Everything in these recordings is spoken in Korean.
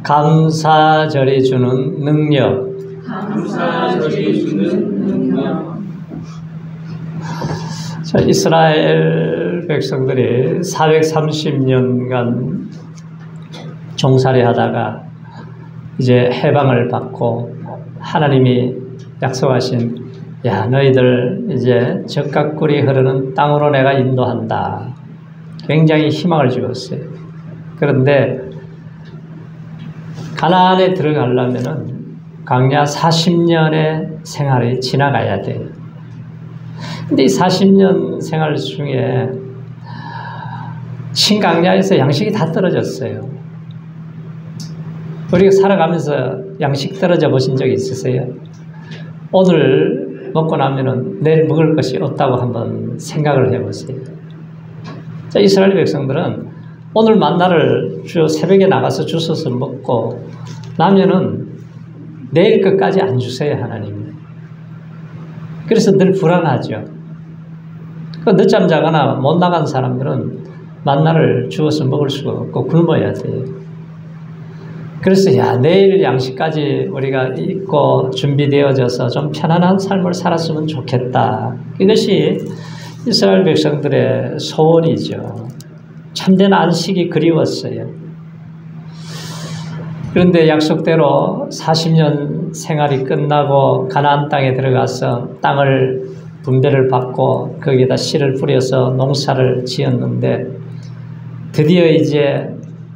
감사절이 주는 능력. 감사절이 주는 능력. 자, 이스라엘 백성들이 430년간 종살이 하다가 이제 해방을 받고 하나님이 약속하신 야, 너희들 이제 젖과 꿀이 흐르는 땅으로 내가 인도한다. 굉장히 희망을 주었어요. 그런데 가나안에 들어가려면은 광야 40년의 생활이 지나가야 돼요. 근데 이 40년 생활 중에 신광야에서 양식이 다 떨어졌어요. 우리가 살아가면서 양식 떨어져 보신 적 있으세요? 오늘 먹고 나면은 내일 먹을 것이 없다고 한번 생각을 해보세요. 자, 이스라엘 백성들은 오늘 만나를 새벽에 나가서 주워서 먹고 나면은 내일 것까지 안 주세요, 하나님이. 그래서 늘 불안하죠. 늦잠 자거나 못 나간 사람들은 만나를 주워서 먹을 수가 없고 굶어야 돼요. 그래서 야, 내일 양식까지 우리가 있고 준비되어져서 좀 편안한 삶을 살았으면 좋겠다. 이것이 이스라엘 백성들의 소원이죠. 참된 안식이 그리웠어요. 그런데 약속대로 40년 생활이 끝나고 가나안 땅에 들어가서 땅을 분배를 받고 거기에다 씨를 뿌려서 농사를 지었는데 드디어 이제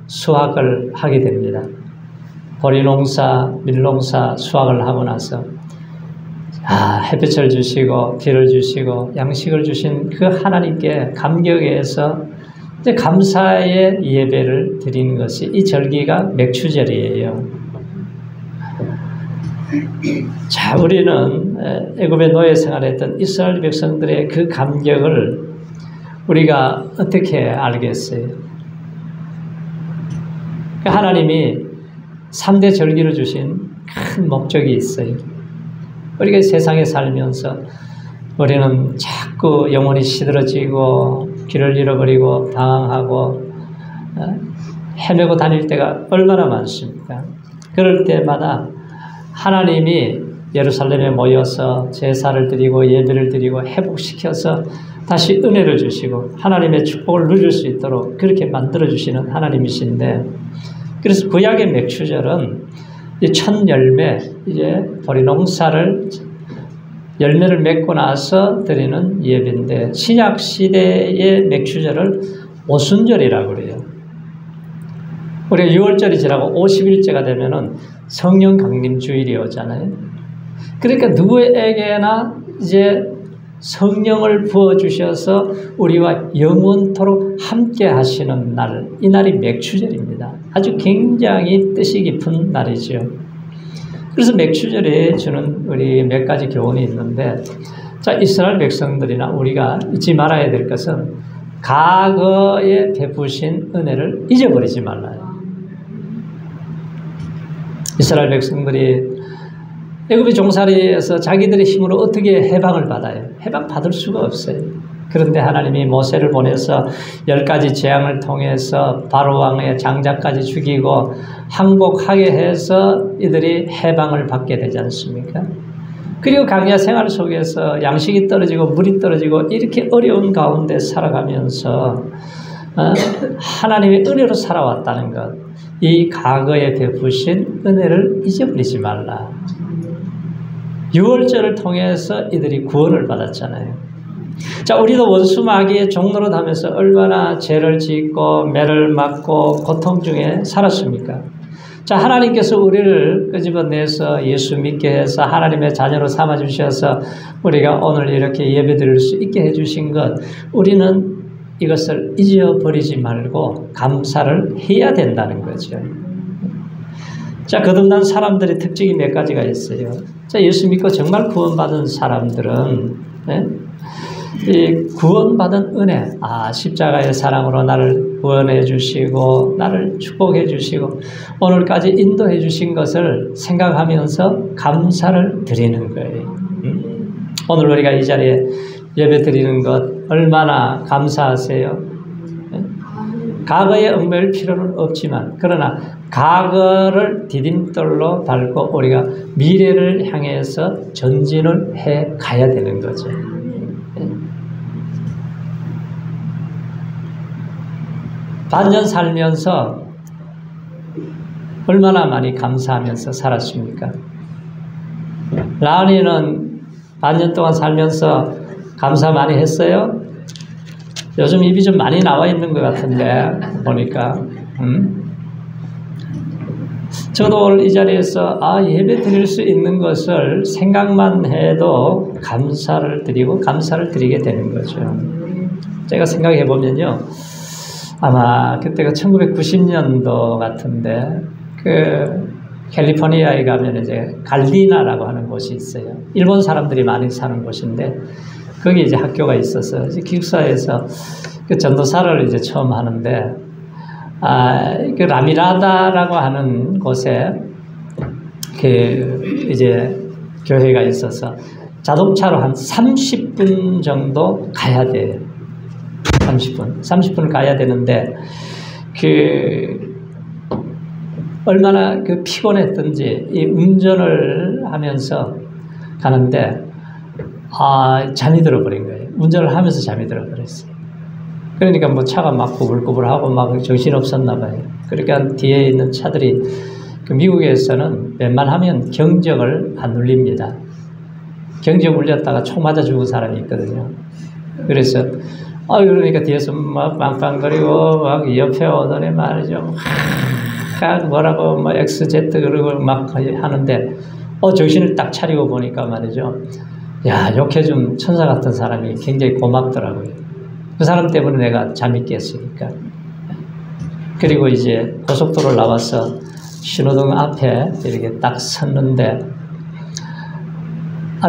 수확을 하게 됩니다. 보리농사, 밀농사 수확을 하고 나서 햇빛을 주시고 비를 주시고 양식을 주신 그 하나님께 감격해서 이제 감사의 예배를 드리는 것이 이 절기가 맥추절이에요. 자, 우리는 애굽의 노예 생활했던 이스라엘 백성들의 그 감격을 우리가 어떻게 알겠어요? 하나님이 3대 절기를 주신 큰 목적이 있어요. 우리가 세상에 살면서 우리는 자꾸 영혼이 시들어지고 길을 잃어버리고 방황하고 헤매고 다닐 때가 얼마나 많습니까? 그럴 때마다 하나님이 예루살렘에 모여서 제사를 드리고 예배를 드리고 회복시켜서 다시 은혜를 주시고 하나님의 축복을 누릴 수 있도록 그렇게 만들어주시는 하나님이신데, 그래서 구약의 맥추절은 첫 열매, 이제 보리농사를 열매를 맺고 나서 드리는 예배인데, 신약 시대의 맥추절을 오순절이라고 그래요. 우리가 6월절이 지나고 50일째가 되면은 성령 강림 주일이 오잖아요. 그러니까 누구에게나 이제 성령을 부어주셔서 우리와 영원토록 함께 하시는 날, 이 날이 맥추절입니다. 아주 굉장히 뜻이 깊은 날이죠. 그래서 맥추절에 주는 우리 몇 가지 교훈이 있는데, 자, 이스라엘 백성들이나 우리가 잊지 말아야 될 것은 과거에 베푸신 은혜를 잊어버리지 말아요. 이스라엘 백성들이 애굽의 종살이에서 자기들의 힘으로 어떻게 해방을 받아요? 해방받을 수가 없어요. 그런데 하나님이 모세를 보내서 10가지 재앙을 통해서 바로 왕의 장자까지 죽이고 항복하게 해서 이들이 해방을 받게 되지 않습니까? 그리고 광야 생활 속에서 양식이 떨어지고 물이 떨어지고 이렇게 어려운 가운데 살아가면서 하나님의 은혜로 살아왔다는 것, 이 과거에 베푸신 은혜를 잊어버리지 말라. 6월절을 통해서 이들이 구원을 받았잖아요. 자, 우리도 원수 마귀의 종노릇 하면서 얼마나 죄를 짓고 매를 맞고 고통 중에 살았습니까? 자, 하나님께서 우리를 끄집어내서 예수 믿게 해서 하나님의 자녀로 삼아주셔서 우리가 오늘 이렇게 예배드릴 수 있게 해주신 것, 우리는 이것을 잊어버리지 말고 감사를 해야 된다는 거죠. 자, 거듭난 사람들의 특징이 몇 가지가 있어요. 자, 예수 믿고 정말 구원받은 사람들은 이 구원받은 은혜, 십자가의 사랑으로 나를 구원해 주시고 나를 축복해 주시고 오늘까지 인도해 주신 것을 생각하면서 감사를 드리는 거예요. 오늘 우리가 이 자리에 예배 드리는 것 얼마나 감사하세요? 과거에 얽매일 필요는 없지만 그러나 과거를 디딤돌로 밟고 우리가 미래를 향해서 전진을 해 가야 되는 거죠. 반년 살면서 얼마나 많이 감사하면서 살았습니까? 라은이는 반년 동안 살면서 감사 많이 했어요? 요즘 입이 좀 많이 나와 있는 것 같은데 보니까 저도 오늘 이 자리에서 예배 드릴 수 있는 것을 생각만 해도 감사를 드리게 되는 거죠. 제가 생각해 보면요, 아마 그때가 1990년도 같은데 그 캘리포니아에 가면 이제 갈디나라고 하는 곳이 있어요. 일본 사람들이 많이 사는 곳인데 거기 이제 학교가 있어서 이제 기숙사에서 그 전도사를 이제 처음 하는데 그 라미라다라고 하는 곳에 그 이제 교회가 있어서 자동차로 한 30분 정도 가야 돼요. 30분을 가야 되는데 그 얼마나 그 피곤했던지 이 운전을 하면서 가는데 잠이 들어버린 거예요. 운전을 하면서 잠이 들어버렸어요. 그러니까 뭐 차가 막 구불구불하고 막 정신 없었나 봐요. 그러니까 뒤에 있는 차들이 그 미국에서는 웬만하면 경적을 안 울립니다. 경적 울렸다가 총 맞아 죽은 사람이 있거든요. 그래서 그러니까 뒤에서 막 빵빵거리고 막 옆에 오더니 말이죠. 막 뭐라고 뭐 XZ 그러고 막 하는데 정신을 딱 차리고 보니까 말이죠. 야, 욕해준 천사 같은 사람이 굉장히 고맙더라고요. 그 사람 때문에 내가 잠이 깼으니까. 그리고 이제 고속도로를 나와서 신호등 앞에 이렇게 딱 섰는데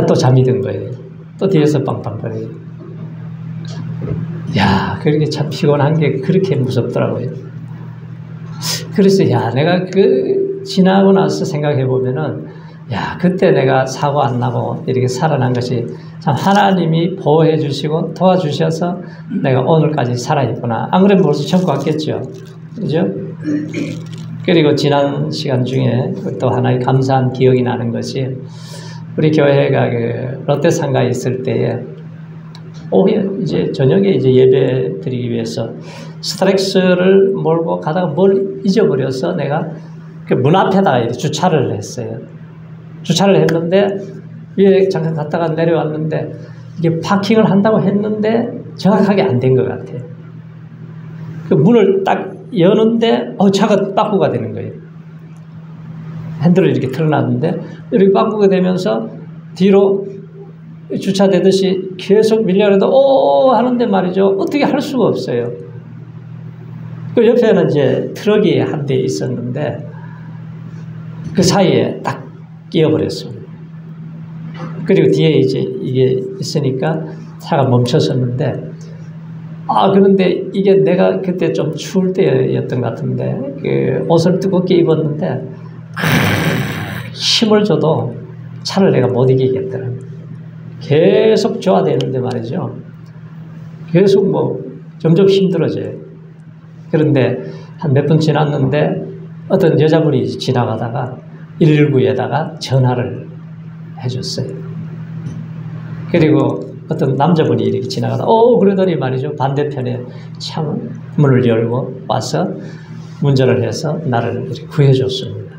또 잠이 든 거예요. 또 뒤에서 빵빵거려요. 야, 그렇게 참 피곤한 게 그렇게 무섭더라고요. 그래서 내가 지나고 나서 생각해 보면은 그때 내가 사고 안 나고 이렇게 살아난 것이 참 하나님이 보호해 주시고 도와주셔서 내가 오늘까지 살아있구나. 안 그러면 벌써 천국 갔겠죠. 그죠? 그리고 지난 시간 중에 또 하나의 감사한 기억이 나는 것이 우리 교회가 그 롯데상가에 있을 때에 이제 저녁에 이제 예배 드리기 위해서 스타렉스를 몰고 가다가 뭘 잊어버려서 내가 그 문 앞에다가 이렇게 주차를 했어요. 주차를 했는데 위에 잠깐 갔다가 내려왔는데 이게 파킹을 한다고 했는데 정확하게 안 된 것 같아요. 그 문을 딱 여는데 차가 빠꾸가 되는 거예요. 핸들을 이렇게 틀어놨는데 이렇게 빠꾸가 되면서 뒤로 주차되듯이 계속 밀려도 하는데 말이죠. 어떻게 할 수가 없어요. 그 옆에는 이제 트럭이 한 대 있었는데 그 사이에 딱 끼어버렸습니다. 그리고 뒤에 이제 이게 있으니까 차가 멈췄었는데 그런데 이게 내가 그때 좀 추울 때였던 것 같은데 그 옷을 뜨겁게 입었는데 힘을 줘도 차를 내가 못 이기겠더라고요. 계속 저하되는데 말이죠. 계속 뭐 점점 힘들어져요. 그런데 한 몇 분 지났는데 어떤 여자분이 지나가다가 119에다가 전화를 해줬어요. 그리고 어떤 남자분이 이렇게 지나가다 그러더니 말이죠. 반대편에 창문을 열고 와서 운전을 해서 나를 이렇게 구해줬습니다.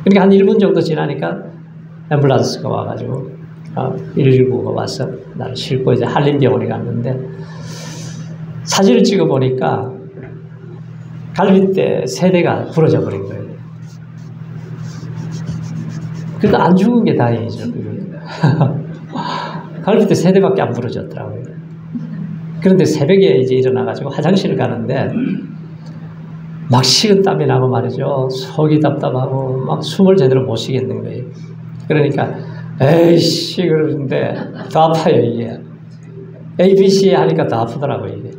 그러니까 한 1분 정도 지나니까 앰뷸런스가 와가지고 119가 와서 나를 싣고 이제 한림병원에 갔는데 사진을 찍어 보니까 갈비뼈 3대가 부러져 버린 거예요. 그래도 안 죽은 게 다행이죠. 갈비뼈 3대밖에 안 부러졌더라고요. 그런데 새벽에 이제 일어나가지고 화장실을 가는데 막 식은 땀이 나고 말이죠. 속이 답답하고 막 숨을 제대로 못 쉬겠는 거예요. 그러니까 에이씨 그러는데 더 아파요 이게. ABC 하니까 더 아프더라고요 이게.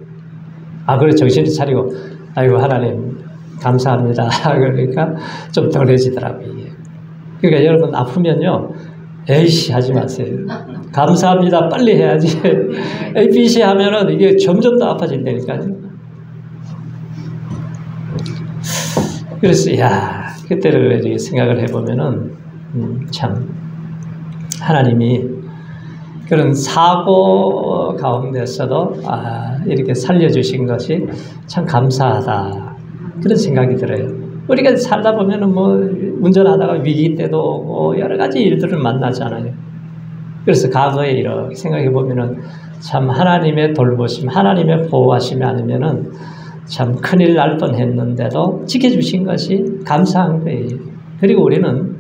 그래 정신을 차리고 아이고 하나님 감사합니다. 그러니까 좀 덜해지더라고요 이게. 그러니까 여러분 아프면요 에이씨 하지 마세요. 감사합니다 빨리 해야지. ABC 하면은 이게 점점 더 아파진다니까요. 그래서 그때를 이렇게 생각을 해보면은 참 하나님이 그런 사고 가운데서도 이렇게 살려주신 것이 참 감사하다, 그런 생각이 들어요. 우리가 살다 보면은 뭐 운전하다가 위기 때도 오고 여러 가지 일들을 만나잖아요. 그래서 과거에 이렇게 생각해 보면은 참 하나님의 돌보심, 하나님의 보호하심이 아니면은 참 큰일 날 뻔했는데도 지켜주신 것이 감사한 거예요. 그리고 우리는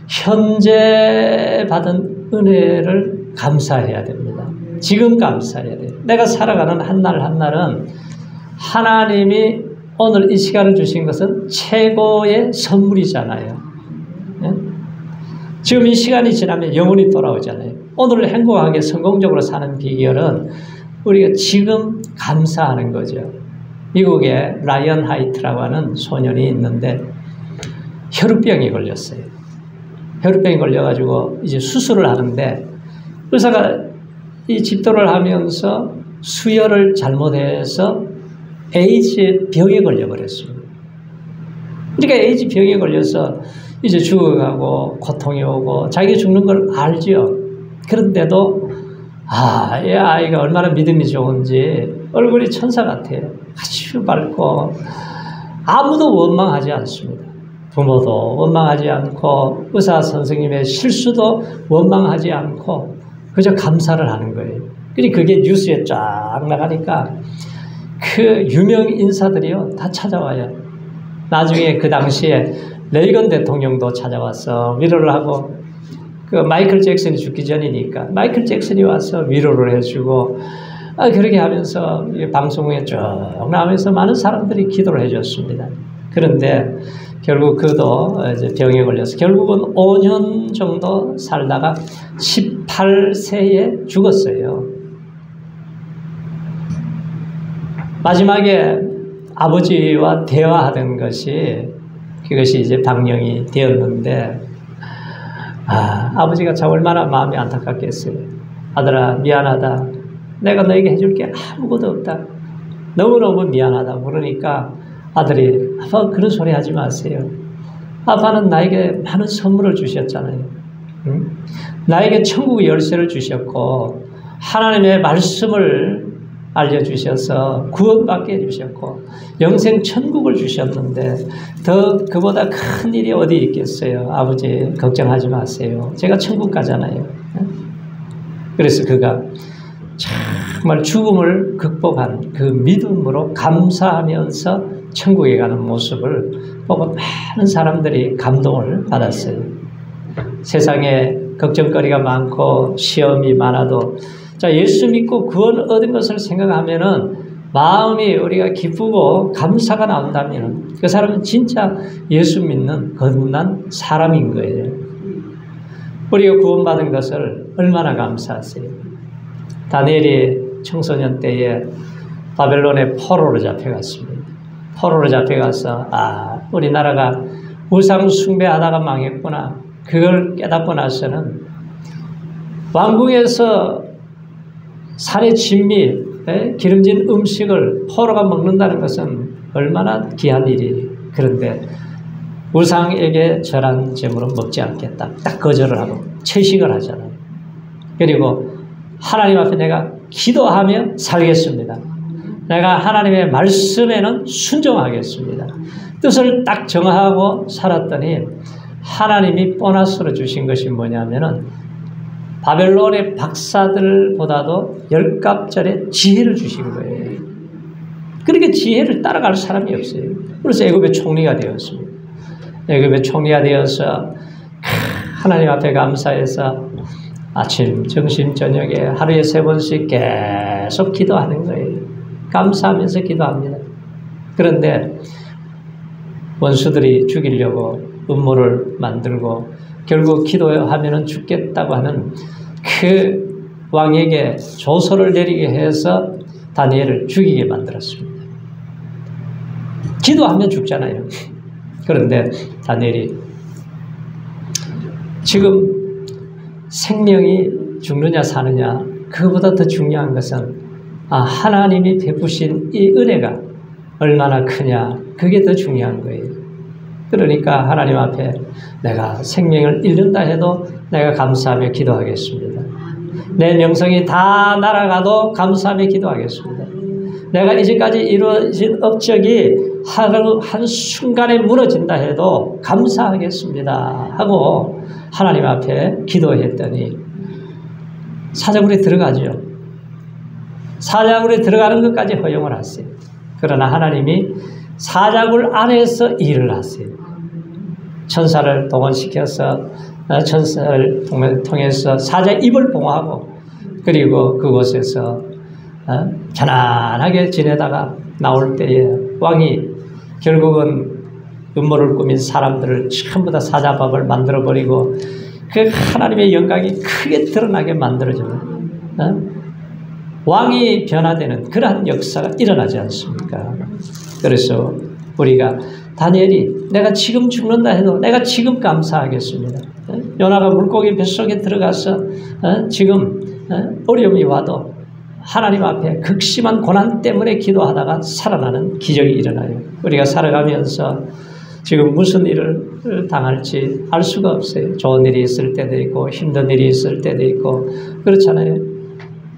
현재 받은 은혜를 감사해야 됩니다. 지금 감사해야 돼요. 내가 살아가는 한날 한날은 하나님이 오늘 이 시간을 주신 것은 최고의 선물이잖아요. 네? 지금 이 시간이 지나면 영혼이 돌아오잖아요. 오늘을 행복하게 성공적으로 사는 비결은 우리가 지금 감사하는 거죠. 미국에 라이언 하이트라고 하는 소년이 있는데 혈우병이 걸렸어요. 혈우병이 걸려가지고 이제 수술을 하는데 의사가 이 집도를 하면서 수혈을 잘못해서 에이즈 병에 걸려버렸습니다. 그러니까 에이즈 병에 걸려서 이제 죽어가고 고통이 오고 자기가 죽는 걸 알죠. 그런데도 이 아이가 얼마나 믿음이 좋은지 얼굴이 천사 같아요. 아주 밝고 아무도 원망하지 않습니다. 부모도 원망하지 않고 의사 선생님의 실수도 원망하지 않고 그저 감사를 하는 거예요. 그러니까 그게 뉴스에 쫙 나가니까 그 유명 인사들이요 다 찾아와요. 나중에 그 당시에 레이건 대통령도 찾아와서 위로를 하고, 그 마이클 잭슨이 죽기 전이니까 마이클 잭슨이 와서 위로를 해주고, 그렇게 하면서 방송에 쭉 나오면서 많은 사람들이 기도를 해줬습니다. 그런데 결국 그도 이제 병에 걸려서 결국은 5년 정도 살다가 18세에 죽었어요. 마지막에 아버지와 대화하던 그것이 이제 방영이 되었는데, 아버지가 참 얼마나 마음이 안타깝겠어요. 아들아, 미안하다. 내가 너에게 해줄 게 아무것도 없다. 너무너무 미안하다. 그러니까 아들이, 아빠 그런 소리 하지 마세요. 아빠는 나에게 많은 선물을 주셨잖아요. 응? 나에게 천국의 열쇠를 주셨고 하나님의 말씀을 알려주셔서 구원받게 해주셨고 영생 천국을 주셨는데 더 그보다 큰 일이 어디 있겠어요. 아버지 걱정하지 마세요. 제가 천국 가잖아요. 그래서 그가 정말 죽음을 극복한 그 믿음으로 감사하면서 천국에 가는 모습을 보고 많은 사람들이 감동을 받았어요. 세상에 걱정거리가 많고 시험이 많아도 예수 믿고 구원 얻은 것을 생각하면은 마음이 우리가 기쁘고 감사가 나온다면 그 사람은 진짜 예수 믿는 거듭난 사람인 거예요. 우리가 구원받은 것을 얼마나 감사하세요. 다니엘이 청소년 때에 바벨론의 포로로 잡혀갔습니다. 포로로 잡혀가서 우리나라가 우상 숭배하다가 망했구나. 그걸 깨닫고 나서는 왕궁에서 산의 진미, 기름진 음식을 포로가 먹는다는 것은 얼마나 귀한 일이에요. 그런데 우상에게 절한 제물은 먹지 않겠다. 딱 거절을 하고 채식을 하잖아요. 그리고 하나님 앞에 내가 기도하며 살겠습니다. 내가 하나님의 말씀에는 순종하겠습니다. 뜻을 딱 정하고 살았더니 하나님이 보너스로 주신 것이 뭐냐면은 바벨론의 박사들보다도 10갑절의 지혜를 주신 거예요. 그렇게 지혜를 따라갈 사람이 없어요. 그래서 애굽의 총리가 되었습니다. 애굽의 총리가 되어서 하나님 앞에 감사해서 아침, 점심, 저녁에 하루에 3번씩 계속 기도하는 거예요. 감사하면서 기도합니다. 그런데 원수들이 죽이려고 음모를 만들고 결국 기도하면은 죽겠다고 하는 그 왕에게 조서를 내리게 해서 다니엘을 죽이게 만들었습니다. 기도하면 죽잖아요. 그런데 다니엘이 지금 생명이 죽느냐 사느냐 그거보다 더 중요한 것은 하나님이 베푸신 이 은혜가 얼마나 크냐 그게 더 중요한 거예요. 그러니까 하나님 앞에 내가 생명을 잃는다 해도 내가 감사하며 기도하겠습니다. 내 명성이 다 날아가도 감사하며 기도하겠습니다. 내가 이제까지 이루어진 업적이 하루 한순간에 무너진다 해도 감사하겠습니다 하고 하나님 앞에 기도했더니 사자굴에 들어가죠. 사자굴에 들어가는 것까지 허용을 하세요. 그러나 하나님이 사자굴 안에서 일을 하세요. 천사를 동원시켜서 천사를 통해서 사자 입을 봉하고 그리고 그곳에서 편안하게 지내다가 나올 때에 왕이 결국은 음모를 꾸민 사람들을 전부 다 사자밥을 만들어버리고 그 하나님의 영광이 크게 드러나게 만들어줍니다. 왕이 변화되는 그러한 역사가 일어나지 않습니까? 그래서 우리가 다니엘이 내가 지금 죽는다 해도 내가 지금 감사하겠습니다. 요나가 물고기 뱃속에 들어가서 지금 어려움이 와도 하나님 앞에 극심한 고난 때문에 기도하다가 살아나는 기적이 일어나요. 우리가 살아가면서 지금 무슨 일을 당할지 알 수가 없어요. 좋은 일이 있을 때도 있고 힘든 일이 있을 때도 있고 그렇잖아요.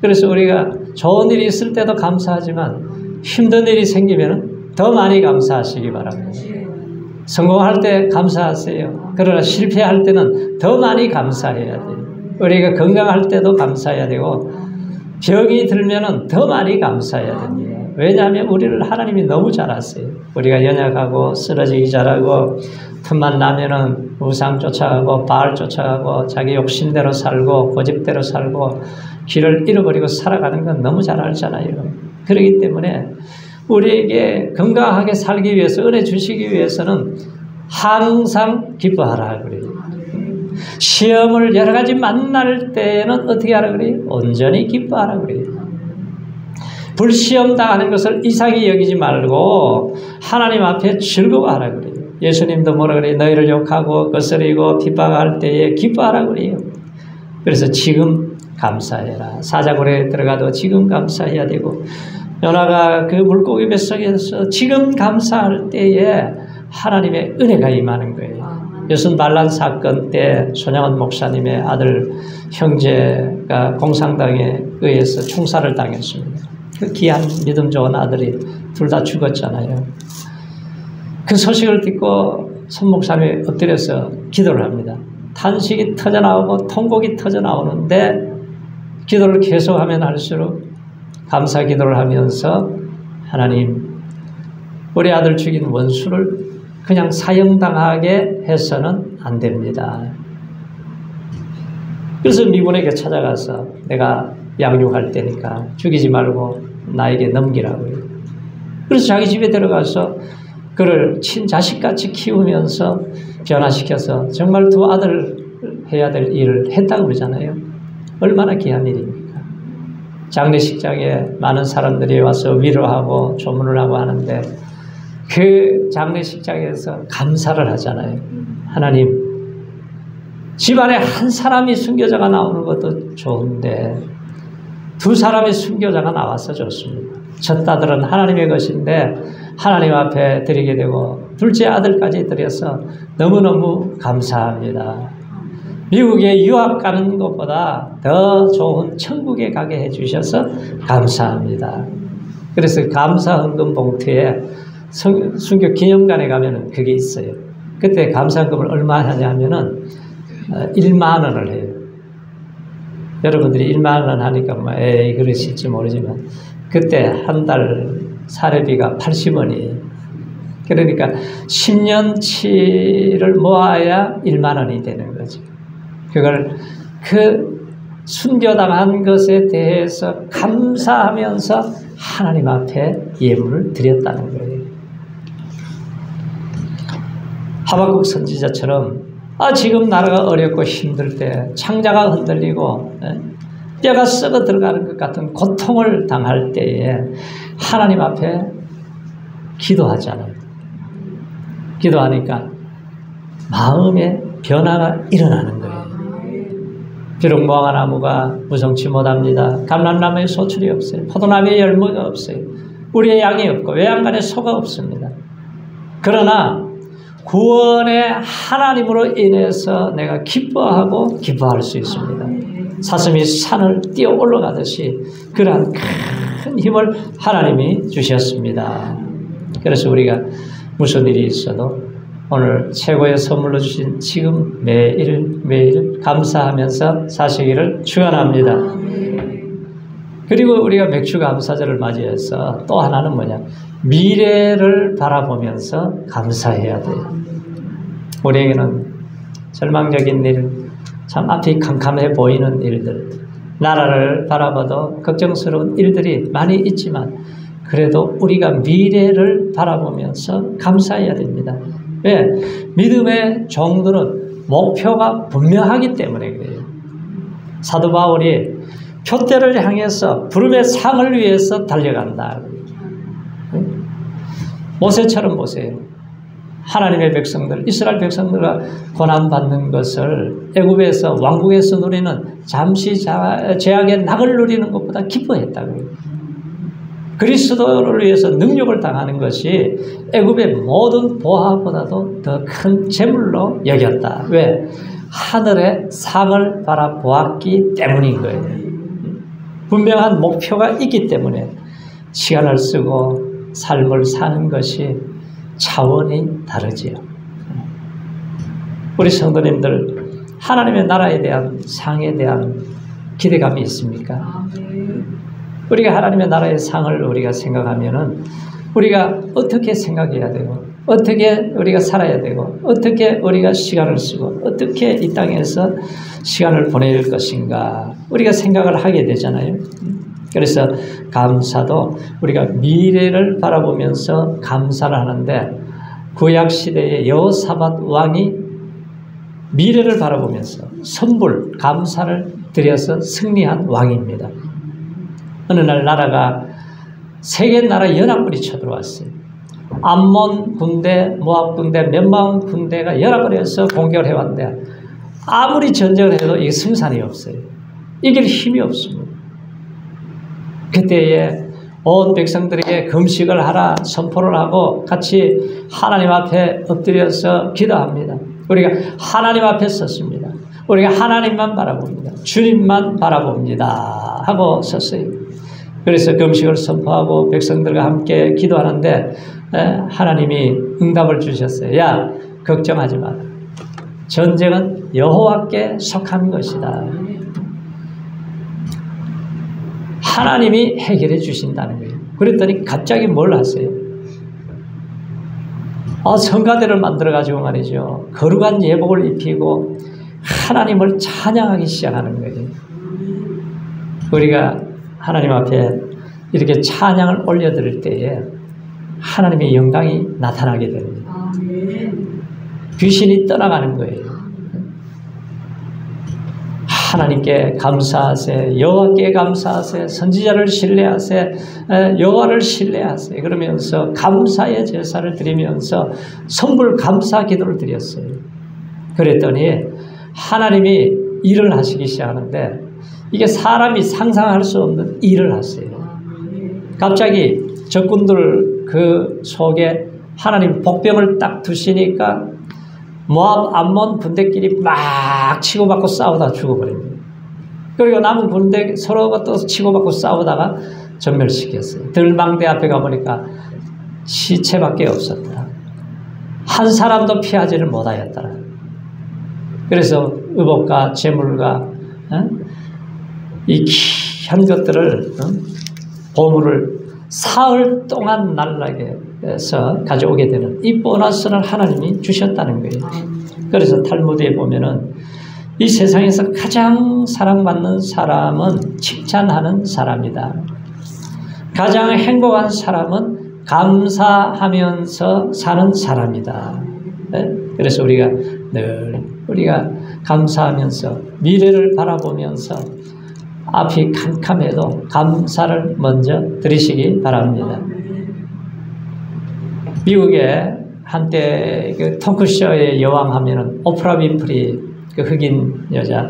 그래서 우리가 좋은 일이 있을 때도 감사하지만 힘든 일이 생기면 더 많이 감사하시기 바랍니다. 성공할 때 감사하세요. 그러나 실패할 때는 더 많이 감사해야 돼요. 우리가 건강할 때도 감사해야 되고 병이 들면은 더 많이 감사해야 됩니다. 왜냐하면 우리를 하나님이 너무 잘 아세요. 우리가 연약하고 쓰러지기 잘하고 틈만 나면은 우상 쫓아가고 바알 쫓아가고 자기 욕심대로 살고 고집대로 살고 길을 잃어버리고 살아가는 건 너무 잘 알잖아요. 그렇기 때문에 우리에게 건강하게 살기 위해서 은혜 주시기 위해서는 항상 기뻐하라 그래요. 시험을 여러 가지 만날 때는 어떻게 하라 그래요? 온전히 기뻐하라 그래요. 불시험 당하는 것을 이상히 여기지 말고 하나님 앞에 즐거워하라 그래요. 예수님도 뭐라 그래요? 너희를 욕하고 거스리고 핍박할 때에 기뻐하라 그래요. 그래서 지금 감사해라. 사자굴에 들어가도 지금 감사해야 되고 요나가 그 물고기 뱃속에서 지금 감사할 때에 하나님의 은혜가 임하는 거예요. 여순 반란 사건 때 손양원 목사님의 아들 형제가 공산당에 의해서 총살을 당했습니다. 그 귀한 믿음 좋은 아들이 둘 다 죽었잖아요. 그 소식을 듣고 손 목사님이 엎드려서 기도를 합니다. 탄식이 터져나오고 통곡이 터져나오는데 기도를 계속하면 할수록 감사 기도를 하면서 하나님 우리 아들 죽인 원수를 그냥 사형당하게 해서는 안 됩니다. 그래서 미군에게 찾아가서 내가 양육할 테니까 죽이지 말고 나에게 넘기라고요. 그래서 자기 집에 들어가서 그를 친자식같이 키우면서 변화시켜서 정말 두 아들 해야 될 일을 했다고 그러잖아요. 얼마나 귀한 일입니까? 장례식장에 많은 사람들이 와서 위로하고 조문을 하고 하는데 그 장례식장에서 감사를 하잖아요. 하나님, 집안에 한 사람이 순교자가 나오는 것도 좋은데 두 사람의 순교자가 나와서 좋습니다. 첫 아들은 하나님의 것인데 하나님 앞에 드리게 되고 둘째 아들까지 드려서 너무너무 감사합니다. 미국에 유학 가는 것보다 더 좋은 천국에 가게 해주셔서 감사합니다. 그래서 감사 헌금 봉투에 순교 기념관에 가면은 그게 있어요. 그때 감사헌금을 얼마 하냐면은 1만 원을 해요. 여러분들이 1만 원 하니까 뭐 에이 그러실지 모르지만 그때 한 달 사례비가 80원이에요. 그러니까 10년치를 모아야 1만 원이 되는 거죠. 그걸 그 순교당한 것에 대해서 감사하면서 하나님 앞에 예물을 드렸다는 거예요. 하박국 선지자처럼 지금 나라가 어렵고 힘들 때 창자가 흔들리고 뼈가 썩어 들어가는 것 같은 고통을 당할 때에 하나님 앞에 기도하잖아요. 기도하니까 마음의 변화가 일어나는 거예요. 비록 무화과나무가 무성치 못합니다. 감람나무에 소출이 없어요. 포도나무에 열무가 없어요. 우리의 양이 없고 외양간에 소가 없습니다. 그러나 구원의 하나님으로 인해서 내가 기뻐하고 기뻐할 수 있습니다. 사슴이 산을 뛰어 올라가듯이 그러한 큰 힘을 하나님이 주셨습니다. 그래서 우리가 무슨 일이 있어도 오늘 최고의 선물로 주신 지금 매일 감사하면서 사시기를 축원합니다. 그리고 우리가 맥주 감사절을 맞이해서 또 하나는 뭐냐? 미래를 바라보면서 감사해야 돼요. 우리에게는 절망적인 일, 참 앞이 캄캄해 보이는 일들, 나라를 바라봐도 걱정스러운 일들이 많이 있지만 그래도 우리가 미래를 바라보면서 감사해야 됩니다. 왜? 믿음의 종들은 목표가 분명하기 때문에 그래요. 사도 바울이 표대를 향해서 부름의 상을 위해서 달려간다. 모세처럼 보세요. 하나님의 백성들, 이스라엘 백성들과 고난받는 것을 애굽에서 왕국에서 누리는 잠시 제약의 낙을 누리는 것보다 기뻐했다고요. 그리스도를 위해서 능력을 당하는 것이 애굽의 모든 보화보다도 더 큰 재물로 여겼다. 왜? 하늘의 상을 바라보았기 때문인 거예요. 분명한 목표가 있기 때문에 시간을 쓰고 삶을 사는 것이 차원이 다르지요. 우리 성도님들 하나님의 나라에 대한 상에 대한 기대감이 있습니까? 우리가 하나님의 나라의 상을 우리가 생각하면은 우리가 어떻게 생각해야 되고 어떻게 우리가 살아야 되고 어떻게 우리가 시간을 쓰고 어떻게 이 땅에서 시간을 보낼 것인가 우리가 생각을 하게 되잖아요. 그래서 감사도 우리가 미래를 바라보면서 감사를 하는데 구약 시대의 여호사밧 왕이 미래를 바라보면서 선불 감사를 드려서 승리한 왕입니다. 어느 날 나라가 세 개 나라 연합군이 쳐들어왔어요. 암몬 군대, 모압 군대, 몇만 군대가 연합을 해서 공격을 해왔는데 아무리 전쟁을 해도 이게 승산이 없어요. 이길 힘이 없습니다. 그때에 온 백성들에게 금식을 하라 선포를 하고 같이 하나님 앞에 엎드려서 기도합니다. 우리가 하나님 앞에 섰습니다. 우리가 하나님만 바라봅니다. 주님만 바라봅니다. 하고 섰어요. 그래서 금식을 선포하고 백성들과 함께 기도하는데 하나님이 응답을 주셨어요. 야, 걱정하지 마라. 전쟁은 여호와께 속한 것이다. 하나님이 해결해 주신다는 거예요. 그랬더니 갑자기 뭘 하세요? 성가대를 만들어가지고 말이죠. 거룩한 예복을 입히고 하나님을 찬양하기 시작하는 거예요. 우리가 하나님 앞에 이렇게 찬양을 올려드릴 때에 하나님의 영광이 나타나게 됩니다. 귀신이 떠나가는 거예요. 하나님께 감사하세, 여호와께 감사하세, 선지자를 신뢰하세, 여호와를 신뢰하세. 그러면서 감사의 제사를 드리면서 선불 감사 기도를 드렸어요. 그랬더니 하나님이 일을 하시기 시작하는데 이게 사람이 상상할 수 없는 일을 하세요. 갑자기 적군들 그 속에 하나님 복병을 딱 두시니까 모압, 암몬 군대끼리 막 치고받고 싸우다 죽어버립니다. 그리고 남은 군대 서로가 또 치고받고 싸우다가 전멸시켰어요. 들망대 앞에 가보니까 시체밖에 없었다. 한 사람도 피하지를 못하였더라. 그래서 의복과 재물과 이 귀한 것들을 보물을 사흘 동안 날락에서 가져오게 되는 이 보너스를 하나님이 주셨다는 거예요. 그래서 탈무드에 보면은 이 세상에서 가장 사랑받는 사람은 칭찬하는 사람이다. 가장 행복한 사람은 감사하면서 사는 사람이다. 그래서 우리가 늘 우리가 감사하면서 미래를 바라보면서 앞이 캄캄해도 감사를 먼저 드리시기 바랍니다. 미국에 한때 그 토크쇼의 여왕 하면은 오프라 윈프리 그 흑인 여자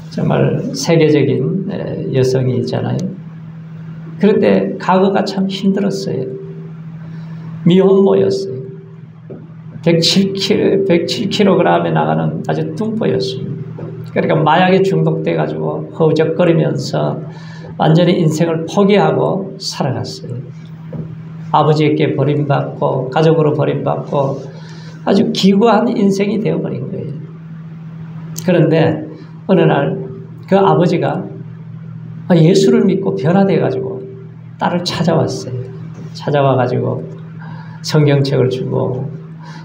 정말 세계적인 여성이 있잖아요. 그런데 과거가 참 힘들었어요. 미혼모였어요. 107kg에 나가는 아주 뚱보였습니다. 그러니까 마약에 중독돼가지고 허우적거리면서 완전히 인생을 포기하고 살아갔어요. 아버지에게 버림받고 가족으로 버림받고 아주 기구한 인생이 되어버린 거예요. 그런데 어느 날 그 아버지가 예수를 믿고 변화돼가지고 딸을 찾아왔어요. 찾아와가지고 성경책을 주고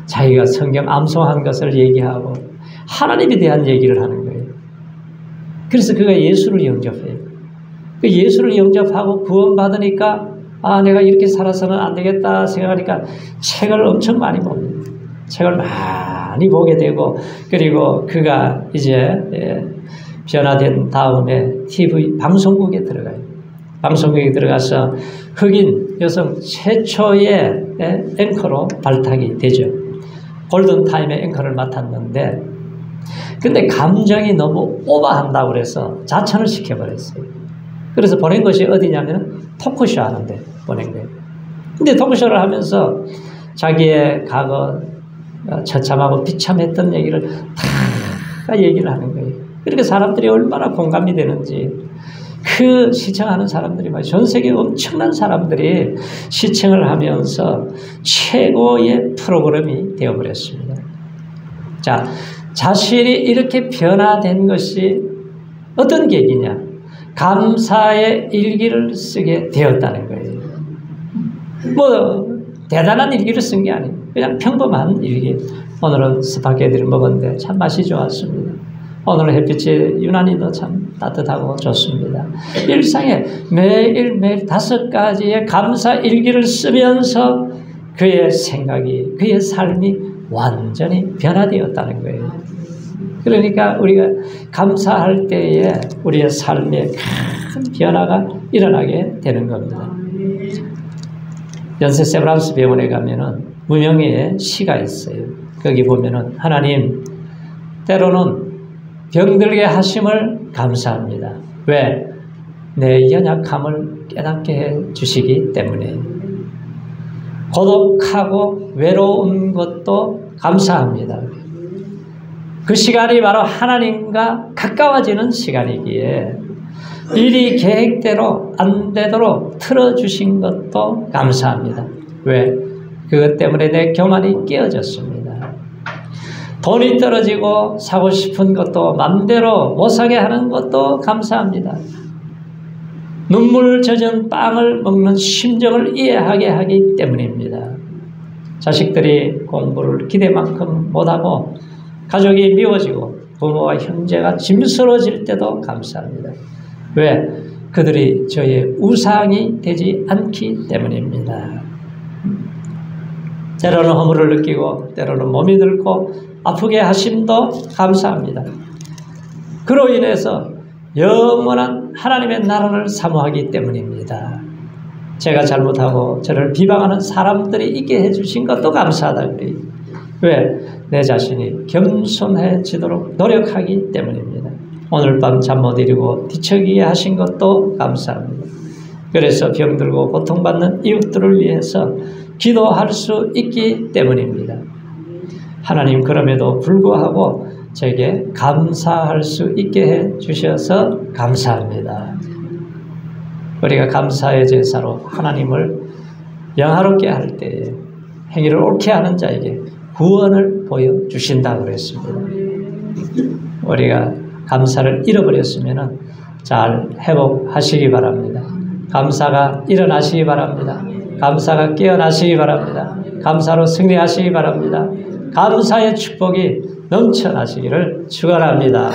자기가 성경 암송한 것을 얘기하고 하나님에 대한 얘기를 하는 거예요. 그래서 그가 예수를 영접해요. 그 예수를 영접하고 구원받으니까 내가 이렇게 살아서는 안 되겠다 생각하니까 책을 엄청 많이 봅니다. 책을 많이 보게 되고 그리고 그가 이제 변화된 다음에 TV 방송국에 들어가요. 방송국에 들어가서 흑인 여성 최초의 앵커로 발탁이 되죠. 골든타임의 앵커를 맡았는데 근데 감정이 너무 오버한다고 그래서 자천을 시켜버렸어요. 그래서 보낸 것이 어디냐면 토크쇼 하는데 보낸 거예요. 근데 토크쇼를 하면서 자기의 과거 처참하고 비참했던 얘기를 다 얘기를 하는 거예요. 그러니까 사람들이 얼마나 공감이 되는지 그 시청하는 사람들이 전 세계 엄청난 사람들이 시청을 하면서 최고의 프로그램이 되어버렸습니다. 자, 자신이 이렇게 변화된 것이 어떤 계기냐? 감사의 일기를 쓰게 되었다는 거예요. 뭐 대단한 일기를 쓴 게 아니에요. 그냥 평범한 일기. 오늘은 스파게티를 먹었는데 참 맛이 좋았습니다. 오늘 햇빛이 유난히도 참 따뜻하고 좋습니다. 일상에 매일매일 5가지의 감사 일기를 쓰면서 그의 생각이, 그의 삶이 완전히 변화되었다는 거예요. 그러니까 우리가 감사할 때에 우리의 삶에 큰 변화가 일어나게 되는 겁니다. 연세 세브란스 병원에 가면은 무명의 시가 있어요. 거기 보면은 하나님 때로는 병들게 하심을 감사합니다. 왜? 내 연약함을 깨닫게 해 주시기 때문에. 고독하고 외로운 것도 감사합니다. 그 시간이 바로 하나님과 가까워지는 시간이기에 일이 계획대로 안 되도록 틀어주신 것도 감사합니다. 왜? 그것 때문에 내 교만이 깨어졌습니다. 돈이 떨어지고 사고 싶은 것도 맘대로 못 사게 하는 것도 감사합니다. 눈물 젖은 빵을 먹는 심정을 이해하게 하기 때문입니다. 자식들이 공부를 기대만큼 못하고 가족이 미워지고 부모와 형제가 짐스러워질 때도 감사합니다. 왜? 그들이 저의 우상이 되지 않기 때문입니다. 때로는 허물을 느끼고 때로는 몸이 늙고 아프게 하심도 감사합니다. 그로 인해서 영원한 하나님의 나라를 사모하기 때문입니다. 제가 잘못하고 저를 비방하는 사람들이 있게 해주신 것도 감사하다 그래요. 왜? 내 자신이 겸손해지도록 노력하기 때문입니다. 오늘 밤 잠 못 이루고 뒤척이게 하신 것도 감사합니다. 그래서 병들고 고통받는 이웃들을 위해서 기도할 수 있기 때문입니다. 하나님 그럼에도 불구하고 제게 감사할 수 있게 해 주셔서 감사합니다. 우리가 감사의 제사로 하나님을 영화롭게 할 때에 행위를 옳게 하는 자에게 구원을 보여주신다고 그랬습니다. 우리가 감사를 잃어버렸으면 잘 회복하시기 바랍니다. 감사가 일어나시기 바랍니다. 감사가 깨어나시기 바랍니다. 감사로 승리하시기 바랍니다. 감사의 축복이 넘쳐나시기를 축원합니다.